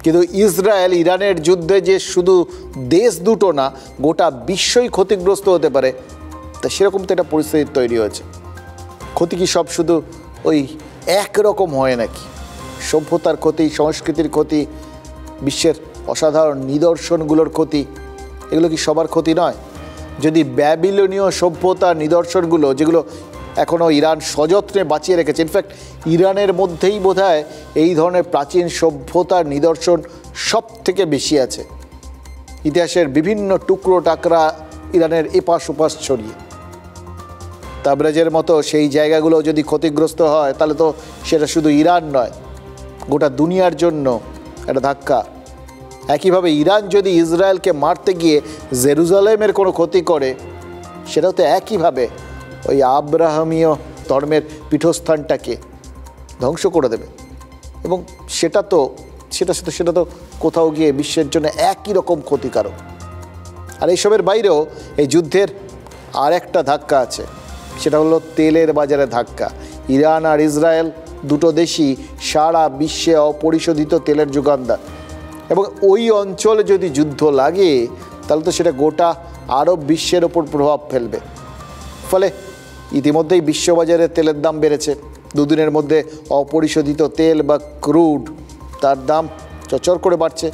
কিন্তু ইসরায়েল ইরানের যুদ্ধে যে শুধু দেশ দুটো না, গোটা বিশ্বই ক্ষতিগ্রস্ত হতে পারে, তা সেরকম তো একটা পরিস্থিতি তৈরি হয়েছে। ক্ষতি কি সব শুধু ওই একরকম হয় নাকি? সভ্যতার ক্ষতি, সংস্কৃতির ক্ষতি, বিশ্বের অসাধারণ নিদর্শনগুলোর ক্ষতি, এগুলো কি সবার ক্ষতি নয়? যদি ব্যাবিলনীয় সভ্যতার নিদর্শনগুলো, যেগুলো এখনও ইরান সযত্নে বাঁচিয়ে রেখেছে, ইনফ্যাক্ট ইরানের মধ্যেই বোধহয় এই ধরনের প্রাচীন সভ্যতার নিদর্শন সব থেকে বেশি আছে, ইতিহাসের বিভিন্ন টুকরো টাকরা ইরানের এপাশ ওপাশ ছড়িয়ে। তাবরেজের মতো সেই জায়গাগুলো যদি ক্ষতিগ্রস্ত হয়, তাহলে তো সেটা শুধু ইরান নয়, গোটা দুনিয়ার জন্য একটা ধাক্কা। একইভাবে ইরান যদি ইসরায়েলকে মারতে গিয়ে জেরুজালেমের কোনো ক্ষতি করে, সেটাও তো একইভাবে ওই আব্রাহামীয় ধর্মের পীঠস্থানটাকে ধ্বংস করে দেবে। এবং সেটা তো কোথাও গিয়ে বিশ্বের জন্য একই রকম ক্ষতিকারক। আর এইসবের বাইরেও এই যুদ্ধের আর একটা ধাক্কা আছে, সেটা হলো তেলের বাজারে ধাক্কা। ইরান আর ইসরায়েল দুটো দেশই সারা বিশ্বে অপরিশোধিত তেলের যোগানদার, এবং ওই অঞ্চলে যদি যুদ্ধ লাগে, তাহলে তো সেটা গোটা আরব বিশ্বের ওপর প্রভাব ফেলবে। ফলে ইতিমধ্যেই বিশ্ববাজারে তেলের দাম বেড়েছে। দুদিনের মধ্যে অপরিশোধিত তেল বা ক্রুড, তার দাম চচর করে বাড়ছে।